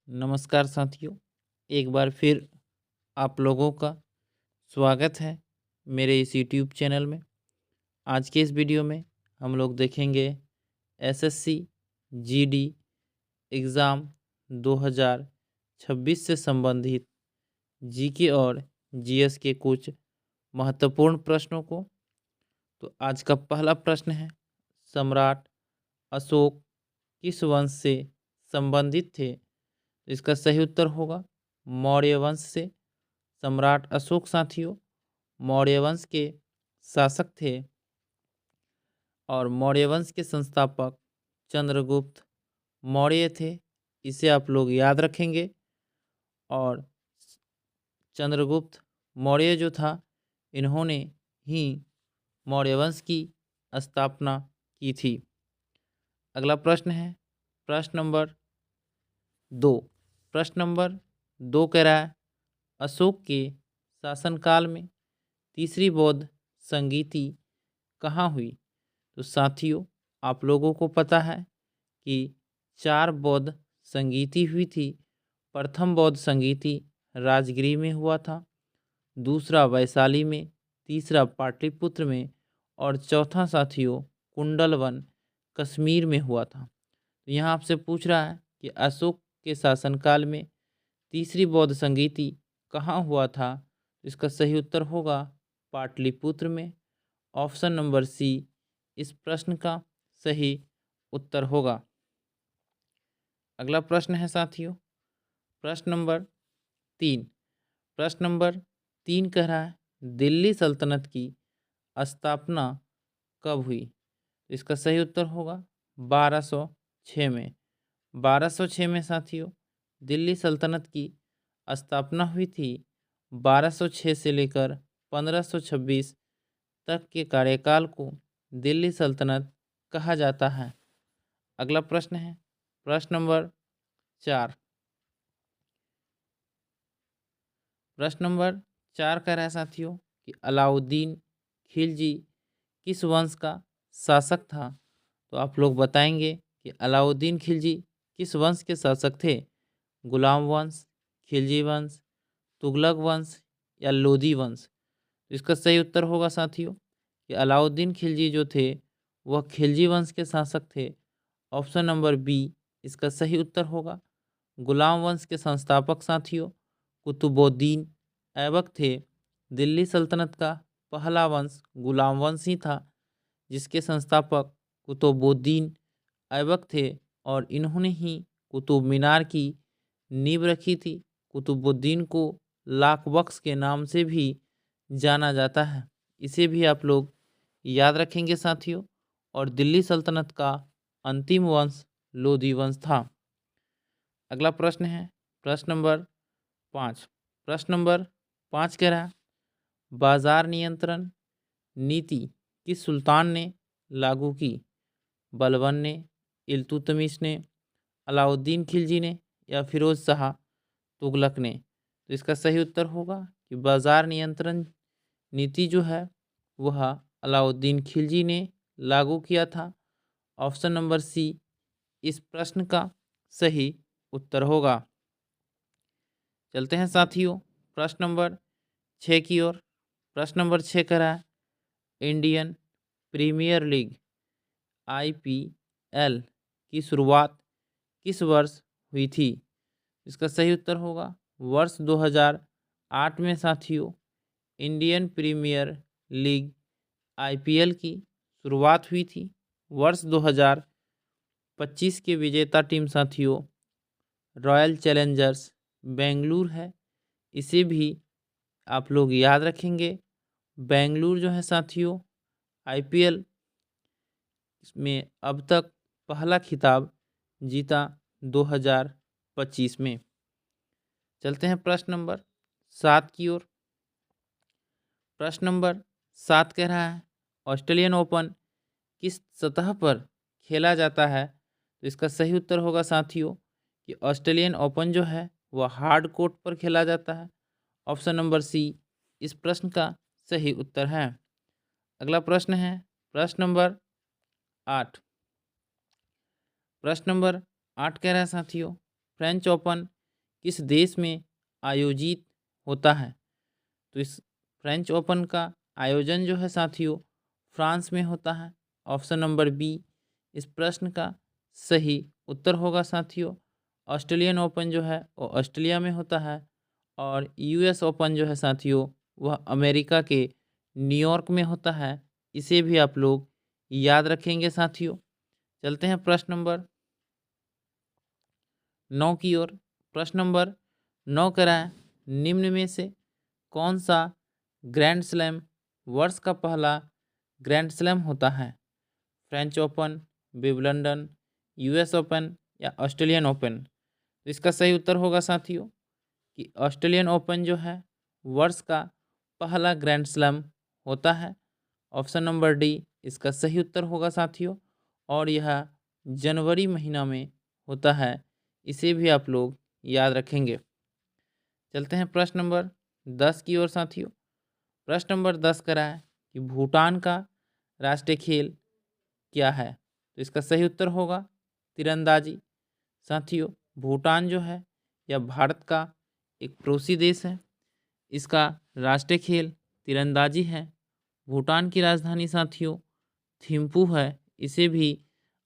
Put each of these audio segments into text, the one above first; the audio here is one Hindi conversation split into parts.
नमस्कार साथियों, एक बार फिर आप लोगों का स्वागत है मेरे इस यूट्यूब चैनल में। आज के इस वीडियो में हम लोग देखेंगे एसएससी जीडी एग्ज़ाम 2026 से संबंधित जीके और जीएस के कुछ महत्वपूर्ण प्रश्नों को। तो आज का पहला प्रश्न है, सम्राट अशोक किस वंश से संबंधित थे? तो इसका सही उत्तर होगा मौर्य वंश से। सम्राट अशोक साथियों मौर्य वंश के शासक थे और मौर्य वंश के संस्थापक चंद्रगुप्त मौर्य थे। इसे आप लोग याद रखेंगे। और चंद्रगुप्त मौर्य जो था, इन्होंने ही मौर्य वंश की स्थापना की थी। अगला प्रश्न है प्रश्न नंबर 2। प्रश्न नंबर 2 कह रहा है, अशोक के शासनकाल में तीसरी बौद्ध संगीति कहाँ हुई? तो साथियों आप लोगों को पता है कि 4 बौद्ध संगीति हुई थी। प्रथम बौद्ध संगीति राजगिरी में हुआ था, दूसरा वैशाली में, तीसरा पाटलिपुत्र में और चौथा साथियों कुंडलवन कश्मीर में हुआ था। तो यहाँ आपसे पूछ रहा है कि अशोक के शासनकाल में तीसरी बौद्ध संगीति कहाँ हुआ था? इसका सही उत्तर होगा पाटलिपुत्र में। ऑप्शन नंबर सी इस प्रश्न का सही उत्तर होगा। अगला प्रश्न है साथियों प्रश्न नंबर 3। प्रश्न नंबर 3 कह रहा है, दिल्ली सल्तनत की स्थापना कब हुई? इसका सही उत्तर होगा 1206 में। 1206 में साथियों दिल्ली सल्तनत की स्थापना हुई थी। 1206 से लेकर 1526 तक के कार्यकाल को दिल्ली सल्तनत कहा जाता है। अगला प्रश्न है प्रश्न नंबर 4। प्रश्न नंबर 4 कह रहा है साथियों कि अलाउद्दीन खिलजी किस वंश का शासक था? तो आप लोग बताएंगे कि अलाउद्दीन खिलजी किस वंश के शासक थे? गुलाम वंश, खिलजी वंश, तुगलक वंश या लोधी वंश? तो इसका सही उत्तर होगा साथियों कि अलाउद्दीन खिलजी जो थे वह खिलजी वंश के शासक थे। ऑप्शन नंबर बी इसका सही उत्तर होगा। गुलाम वंश के संस्थापक साथियों कुतुबुद्दीन ऐबक थे। दिल्ली सल्तनत का पहला वंश गुलाम वंश ही था, जिसके संस्थापक कुतुबुद्दीन ऐबक थे और इन्होंने ही कुतुब मीनार की नींव रखी थी। कुतुबुद्दीन को लाख बख्श के नाम से भी जाना जाता है। इसे भी आप लोग याद रखेंगे साथियों। और दिल्ली सल्तनत का अंतिम वंश लोधी वंश था। अगला प्रश्न है प्रश्न नंबर 5। प्रश्न नंबर 5 कह रहा है, बाजार नियंत्रण नीति किस सुल्तान ने लागू की? बलबन ने, इल्तुतमिश ने, अलाउद्दीन खिलजी ने या फिरोज शाह तुगलक ने? तो इसका सही उत्तर होगा कि बाजार नियंत्रण नीति जो है वह अलाउद्दीन खिलजी ने लागू किया था। ऑप्शन नंबर सी इस प्रश्न का सही उत्तर होगा। चलते हैं साथियों प्रश्न नंबर 6 की ओर। प्रश्न नंबर 6 कह रहा है, इंडियन प्रीमियर लीग आईपीएल की शुरुआत किस वर्ष हुई थी? इसका सही उत्तर होगा वर्ष 2008 में साथियों इंडियन प्रीमियर लीग आईपीएल की शुरुआत हुई थी। वर्ष 2025 के विजेता टीम साथियों रॉयल चैलेंजर्स बेंगलुरु है। इसे भी आप लोग याद रखेंगे। बेंगलुरु जो है साथियों आईपीएल में अब तक पहला खिताब जीता 2025 में। चलते हैं प्रश्न नंबर 7 की ओर। प्रश्न नंबर 7 कह रहा है, ऑस्ट्रेलियन ओपन किस सतह पर खेला जाता है? तो इसका सही उत्तर होगा साथियों कि ऑस्ट्रेलियन ओपन जो है वह हार्ड कोर्ट पर खेला जाता है। ऑप्शन नंबर सी इस प्रश्न का सही उत्तर है। अगला प्रश्न है प्रश्न नंबर 8। प्रश्न नंबर 8 कह रहा है साथियों, फ्रेंच ओपन किस देश में आयोजित होता है? तो इस फ्रेंच ओपन का आयोजन जो है साथियों फ्रांस में होता है। ऑप्शन नंबर बी इस प्रश्न का सही उत्तर होगा साथियों। ऑस्ट्रेलियन ओपन जो है वो ऑस्ट्रेलिया में होता है और यूएस ओपन जो है साथियों वह अमेरिका के न्यूयॉर्क में होता है। इसे भी आप लोग याद रखेंगे साथियों। चलते हैं प्रश्न नंबर 9 की ओर। प्रश्न नंबर 9 कह रहा है, निम्न में से कौन सा ग्रैंड स्लैम वर्ष का पहला ग्रैंड स्लैम होता है? French open, Wimbledon, US open या ऑस्ट्रेलियन ओपन? तो इसका सही उत्तर होगा साथियों कि ऑस्ट्रेलियन ओपन जो है वर्ष का पहला ग्रैंड स्लैम होता है। ऑप्शन नंबर डी इसका सही उत्तर होगा साथियों और यह जनवरी महीना में होता है। इसे भी आप लोग याद रखेंगे। चलते हैं प्रश्न नंबर 10 की ओर साथियों। प्रश्न नंबर 10 कह रहा है कि भूटान का राष्ट्रीय खेल क्या है? तो इसका सही उत्तर होगा तीरंदाजी। साथियों भूटान जो है यह भारत का एक पड़ोसी देश है। इसका राष्ट्रीय खेल तीरंदाजी है। भूटान की राजधानी साथियों थिम्पू है। इसे भी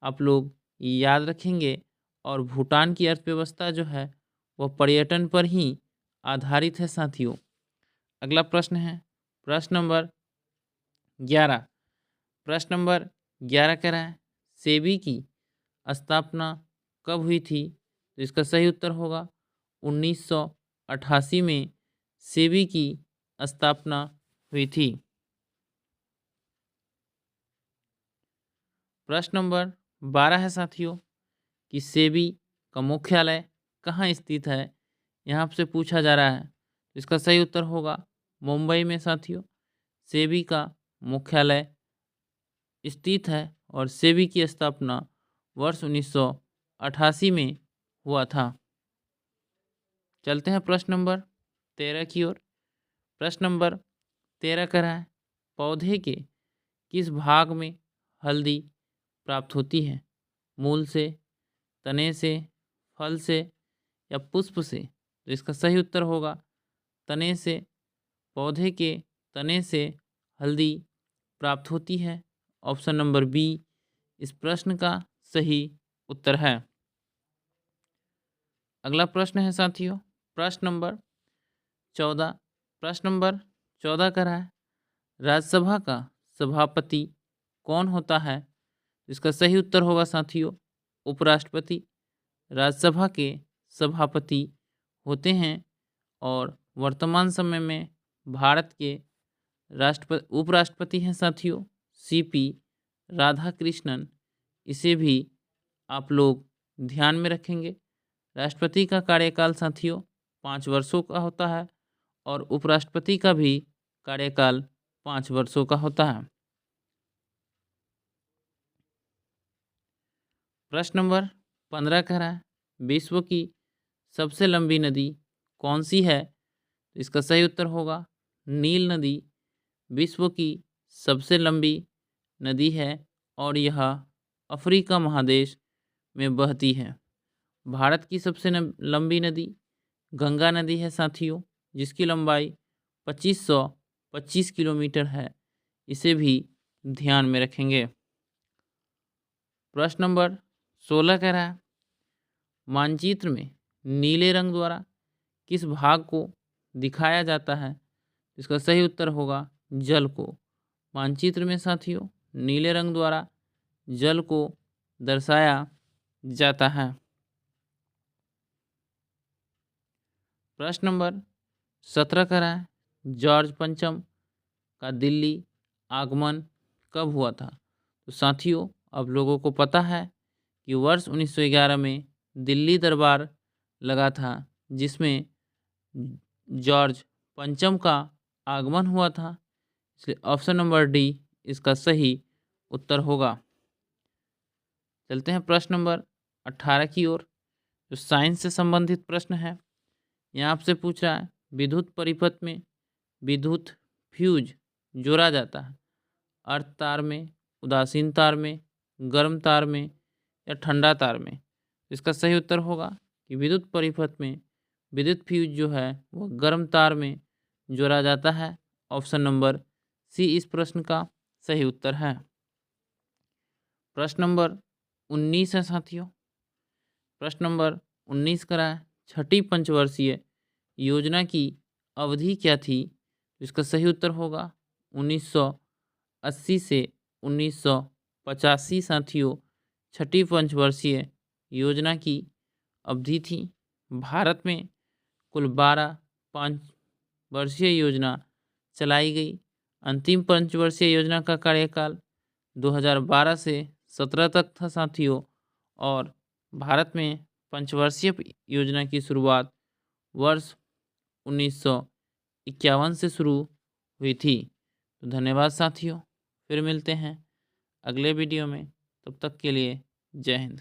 आप लोग याद रखेंगे और भूटान की अर्थव्यवस्था जो है वह पर्यटन पर ही आधारित है साथियों। अगला प्रश्न है प्रश्न नंबर 11। प्रश्न नंबर 11 कह रहा है सेबी की स्थापना कब हुई थी? तो इसका सही उत्तर होगा 1988 में सेबी की स्थापना हुई थी। प्रश्न नंबर 12 है साथियों कि सेबी का मुख्यालय कहाँ स्थित है? यहाँ से पूछा जा रहा है। तो इसका सही उत्तर होगा मुंबई में साथियों सेबी का मुख्यालय स्थित है और सेबी की स्थापना वर्ष 1988 में हुआ था। चलते हैं प्रश्न नंबर 13 की ओर। प्रश्न नंबर 13 कह रहा है पौधे के किस भाग में हल्दी प्राप्त होती है? मूल से, तने से, फल से या पुष्प से? तो इसका सही उत्तर होगा तने से। पौधे के तने से हल्दी प्राप्त होती है। ऑप्शन नंबर बी इस प्रश्न का सही उत्तर है। अगला प्रश्न है साथियों प्रश्न नंबर 14। प्रश्न नंबर 14 का है राज्यसभा का सभापति कौन होता है? इसका सही उत्तर होगा साथियों उपराष्ट्रपति। राज्यसभा के सभापति होते हैं और वर्तमान समय में भारत के राष्ट्रपति उपराष्ट्रपति हैं साथियों सीपी राधाकृष्णन। इसे भी आप लोग ध्यान में रखेंगे। राष्ट्रपति का कार्यकाल साथियों 5 वर्षों का होता है और उपराष्ट्रपति का भी कार्यकाल 5 वर्षों का होता है। प्रश्न नंबर 15 कह रहा है विश्व की सबसे लंबी नदी कौन सी है? तो इसका सही उत्तर होगा नील नदी विश्व की सबसे लंबी नदी है और यह अफ्रीका महादेश में बहती है। भारत की सबसे लंबी नदी गंगा नदी है साथियों जिसकी लंबाई 2525 किलोमीटर है। इसे भी ध्यान में रखेंगे। प्रश्न नंबर 16 कह रहा है मानचित्र में नीले रंग द्वारा किस भाग को दिखाया जाता है? इसका सही उत्तर होगा जल को। मानचित्र में साथियों नीले रंग द्वारा जल को दर्शाया जाता है। प्रश्न नंबर 17 का है जॉर्ज पंचम का दिल्ली आगमन कब हुआ था? तो साथियों अब लोगों को पता है कि वर्ष 1911 में दिल्ली दरबार लगा था जिसमें जॉर्ज पंचम का आगमन हुआ था। इसलिए ऑप्शन नंबर डी इसका सही उत्तर होगा। चलते हैं प्रश्न नंबर 18 की ओर जो साइंस से संबंधित प्रश्न है। यहाँ आपसे पूछ रहा है विद्युत परिपथ में विद्युत फ्यूज जोड़ा जाता है अर्ध तार में, उदासीन तार में, गर्म तार में या ठंडा तार में? इसका सही उत्तर होगा कि विद्युत परिपथ में विद्युत फ्यूज जो है वो गर्म तार में जोड़ा जाता है। ऑप्शन नंबर सी इस प्रश्न का सही उत्तर है। प्रश्न नंबर 19 है साथियों। प्रश्न नंबर 19 करा है, छठी पंचवर्षीय योजना की अवधि क्या थी? इसका सही उत्तर होगा 1980 से 1985 साथियों छठी पंचवर्षीय योजना की अवधि थी। भारत में कुल 12 पंचवर्षीय योजना चलाई गई। अंतिम पंचवर्षीय योजना का कार्यकाल 2012 से 17 तक था साथियों, और भारत में पंचवर्षीय योजना की शुरुआत वर्ष 1951 से शुरू हुई थी। तो धन्यवाद साथियों, फिर मिलते हैं अगले वीडियो में। तब तक के लिए जय हिंद।